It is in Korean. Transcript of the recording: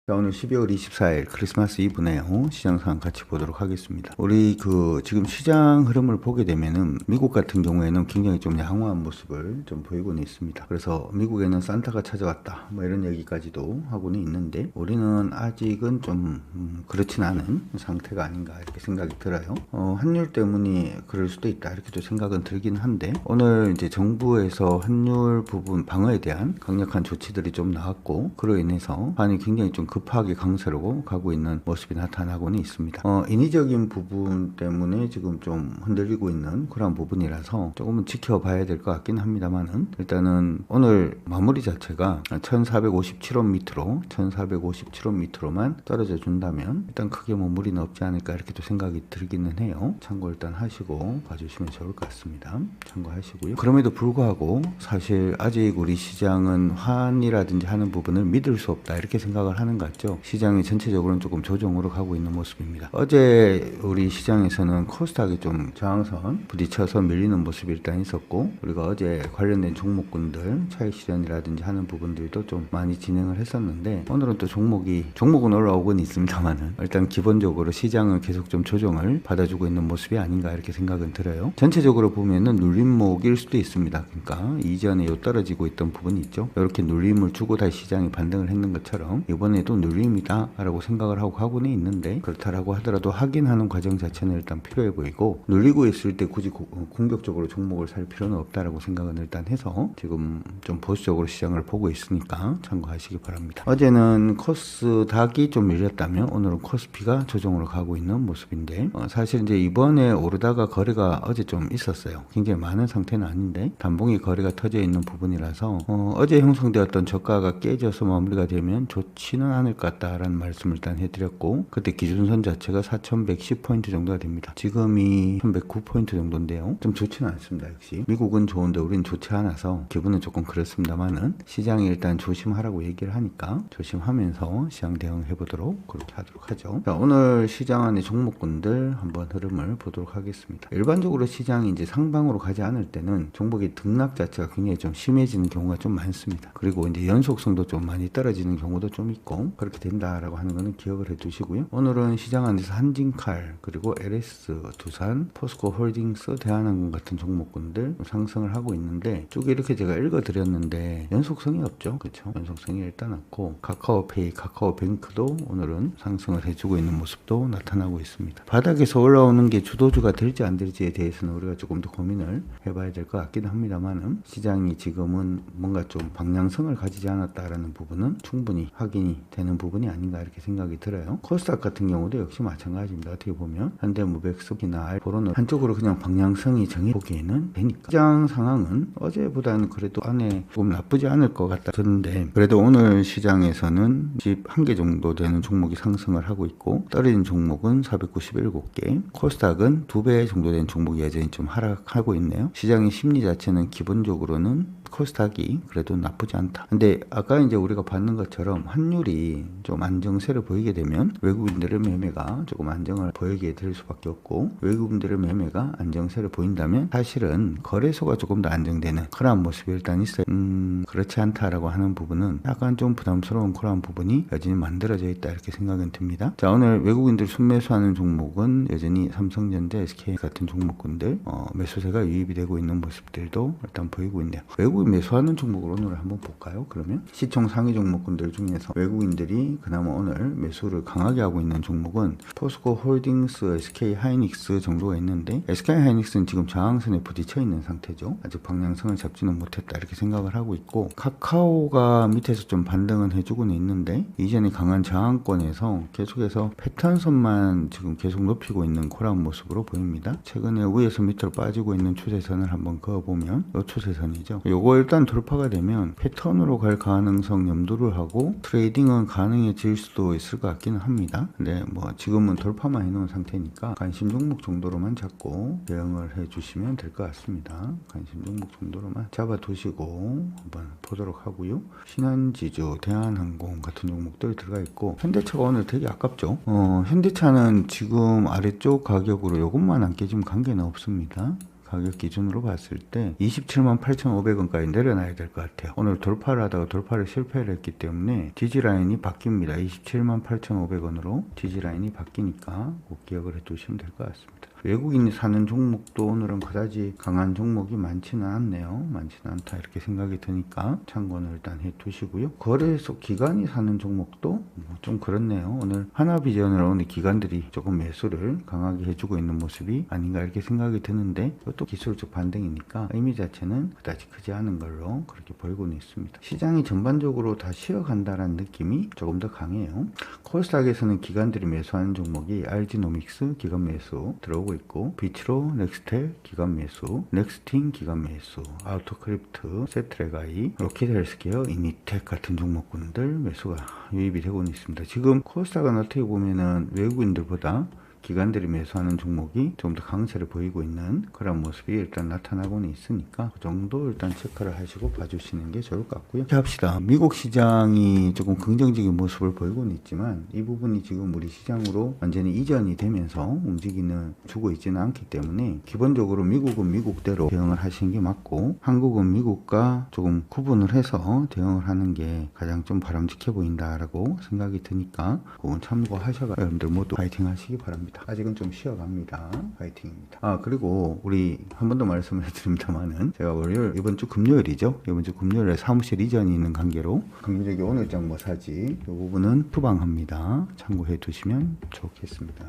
자, 오늘 12월 24일 크리스마스 이브네요. 시장 상황 같이 보도록 하겠습니다. 우리 지금 시장 흐름을 보게 되면은 미국 같은 경우에는 굉장히 좀 양호한 모습을 좀 보이고는 있습니다. 그래서 미국에는 산타가 찾아왔다, 뭐 이런 얘기까지도 하고는 있는데 우리는 아직은 좀 그렇진 않은 상태가 아닌가 이렇게 생각이 들어요. 환율 때문이 그럴 수도 있다 이렇게도 생각은 들긴 한데, 오늘 이제 정부에서 환율 부분 방어에 대한 강력한 조치들이 좀 나왔고, 그로 인해서 환이 굉장히 좀 급하게 강세로 가고 있는 모습이 나타나고는 있습니다. 인위적인 부분 때문에 지금 좀 흔들리고 있는 그런 부분이라서 조금은 지켜봐야 될 것 같긴 합니다만은, 일단은 오늘 마무리 자체가 1457원 밑으로 1457원 밑으로만 떨어져 준다면 일단 크게 뭐 무리는 없지 않을까 이렇게도 생각이 들기는 해요. 참고 일단 하시고 봐주시면 좋을 것 같습니다. 참고하시고요. 그럼에도 불구하고 사실 아직 우리 시장은 환이라든지 하는 부분을 믿을 수 없다 이렇게 생각을 하는 것 같죠. 시장이 전체적으로는 조금 조정으로 가고 있는 모습입니다. 어제 우리 시장에서는 코스닥이 좀 저항선 부딪혀서 밀리는 모습이 일단 있었고, 우리가 어제 관련된 종목군들 차익 실현이라든지 하는 부분들도 좀 많이 진행을 했었는데, 오늘은 또 종목은 올라오곤 있습니다만은 일단 기본적으로 시장을 계속 좀 조정을 받아주고 있는 모습이 아닌가 이렇게 생각은 들어요. 전체적으로 보면은 눌림목일 수도 있습니다. 그러니까 이전에 떨어지고 있던 부분이 있죠. 이렇게 눌림을 주고 다시 시장이 반등을 했는 것처럼 이번에도 눌림이다 라고 생각을 하고 가고는 있는데, 그렇다라고 하더라도 확인하는 과정 자체는 일단 필요해 보이고, 눌리고 있을 때 굳이 공격적으로 종목을 살 필요는 없다라고 생각은 일단 해서 지금 좀 보수적으로 시장을 보고 있으니까 참고하시기 바랍니다. 어제는 코스닥이 좀 밀렸다면 오늘은 코스피가 조정으로 가고 있는 모습인데, 사실 이제 이번에 오르다가 거래가 어제 좀 있었어요. 굉장히 많은 상태는 아닌데 단봉이 거래가 터져 있는 부분이라서 어제 형성되었던 저가가 깨져서 마무리가 되면 좋지는 않을 것 같다라는 말씀을 일단 해드렸고, 그때 기준선 자체가 4110포인트 정도가 됩니다. 지금이 1109포인트 정도인데요. 좀 좋지는 않습니다. 역시 미국은 좋은데 우리는 좋지 않아서 기분은 조금 그렇습니다만은, 시장이 일단 조심하라고 얘기를 하니까 조심하면서 시장 대응해 보도록 그렇게 하도록 하죠. 자, 오늘 시장 안의 종목군들 한번 흐름을 보도록 하겠습니다. 일반적으로 시장이 이제 상방으로 가지 않을 때는 종목의 등락 자체가 굉장히 좀 심해지는 경우가 좀 많습니다. 그리고 이제 연속성도 좀 많이 떨어지는 경우도 좀 있고, 그렇게 된다라고 하는 거는 기억을 해 두시고요. 오늘은 시장 안에서 한진칼, 그리고 LS, 두산, 포스코 홀딩스, 대한항공 같은 종목군들 상승을 하고 있는데, 쭉 이렇게 제가 읽어드렸는데 연속성이 없죠. 그렇죠? 연속성이 일단 없고, 카카오페이, 카카오뱅크도 오늘은 상승을 해주고 있는 모습도 나타나고 있습니다. 바닥에서 올라오는 게 주도주가 될지 안 될지에 대해서는 우리가 조금 더 고민을 해봐야 될 것 같긴 합니다만은, 시장이 지금은 뭔가 좀 방향성을 가지지 않았다라는 부분은 충분히 확인이 되는 부분이 아닌가 이렇게 생각이 들어요. 코스닥 같은 경우도 역시 마찬가지입니다. 어떻게 보면 현대무백습이나 알보로는 한쪽으로 그냥 방향성이 정해보기에는 되니까, 시장 상황은 어제보다는 그래도 안에 조금 나쁘지 않을 것 같다 드는데, 그래도 오늘 시장에서는 집 한 개 정도 되는 종목이 상승을 하고 있고, 떨어진 종목은 497개, 코스닥은 2배 정도 된 종목이 여전히 좀 하락하고 있네요. 시장의 심리 자체는 기본적으로는 코스닥이 그래도 나쁘지 않다. 근데 아까 이제 우리가 봤는 것처럼 환율이 좀 안정세를 보이게 되면 외국인들의 매매가 조금 안정을 보이게 될 수밖에 없고, 외국인들의 매매가 안정세를 보인다면 사실은 거래소가 조금 더 안정되는 그러한 모습이 일단 있어요. 그렇지 않다라고 하는 부분은 약간 좀 부담스러운 그러한 부분이 여전히 만들어져 있다 이렇게 생각은 듭니다. 자, 오늘 외국인들 순매수하는 종목은 여전히 삼성전자, SK 같은 종목군들 매수세가 유입이 되고 있는 모습들도 일단 보이고 있네요. 외국인 매수하는 종목을 오늘 한번 볼까요? 그러면 시총 상위 종목군들 중에서 외국인들이 그나마 오늘 매수를 강하게 하고 있는 종목은 포스코 홀딩스, SK 하이닉스 정도가 있는데, SK 하이닉스는 지금 저항선에 부딪혀 있는 상태죠. 아직 방향성을 잡지는 못했다 이렇게 생각을 하고 있고, 카카오가 밑에서 좀 반등은 해주고는 있는데 이전에 강한 저항권에서 계속해서 패턴선만 지금 계속 높이고 있는 그런 모습으로 보입니다. 최근에 위에서 밑으로 빠지고 있는 추세선을 한번 그어보면 이 추세선이죠. 요거 일단 돌파가 되면 패턴으로 갈 가능성 염두를 하고 트레이딩은 가능해질 수도 있을 것 같기는 합니다. 근데 뭐 지금은 돌파만 해놓은 상태니까 관심 종목 정도로만 잡고 대응을 해주시면 될 것 같습니다. 관심 종목 정도로만 잡아두시고 한번 보도록 하고요. 신한지주, 대한항공 같은 종목들 들어가 있고, 현대차가 오늘 되게 아깝죠. 현대차는 지금 아래쪽 가격으로 요것만 안 깨지면 관계는 없습니다. 가격 기준으로 봤을 때 27만 8,500원까지 내려놔야 될 것 같아요. 오늘 돌파를 하다가 돌파를 실패를 했기 때문에 지지라인이 바뀝니다. 27만 8,500원으로 지지라인이 바뀌니까 꼭 기억을 해두시면 될 것 같습니다. 외국인이 사는 종목도 오늘은 그다지 강한 종목이 많지는 않네요. 많지는 않다 이렇게 생각이 드니까 참고는 일단 해두시고요. 거래소 기관이 사는 종목도 좀 그렇네요. 오늘 하나비전으로 오늘 기관들이 조금 매수를 강하게 해주고 있는 모습이 아닌가 이렇게 생각이 드는데 이것도 기술적 반등이니까 의미 자체는 그다지 크지 않은 걸로 그렇게 보이고는 있습니다. 시장이 전반적으로 다 쉬어간다라는 느낌이 조금 더 강해요. 코스닥에서는 기관들이 매수하는 종목이 RG노믹스 기관 매수 들어오고 있고 비츠로 넥스텔 기관 매수, 넥스팅 기관 매수, 아우토크립트, 세트레가이, 로키드헬스케어, 이니텍 같은 종목군들 매수가 유입이 되고 있습니다. 지금 코스닥은 어떻게 보면은 외국인들보다 기관들이 매수하는 종목이 좀 더 강세를 보이고 있는 그런 모습이 일단 나타나고는 있으니까 그 정도 일단 체크를 하시고 봐주시는 게 좋을 것 같고요. 이렇게 합시다. 미국 시장이 조금 긍정적인 모습을 보이고는 있지만 이 부분이 지금 우리 시장으로 완전히 이전이 되면서 움직이는 주고 있지는 않기 때문에 기본적으로 미국은 미국대로 대응을 하시는 게 맞고 한국은 미국과 조금 구분을 해서 대응을 하는 게 가장 좀 바람직해 보인다라고 생각이 드니까 그건 참고하셔서 여러분들 모두 파이팅 하시기 바랍니다. 아직은 좀 쉬어갑니다. 파이팅입니다. 그리고 우리 한 번 더 말씀을 드립니다만은 제가 월요일 이번 주 금요일이죠. 이번 주 금요일에 사무실 이전이 있는 관계로 강민적이 오늘 장 뭐 사지 이 부분은 투방합니다. 참고해 두시면 좋겠습니다.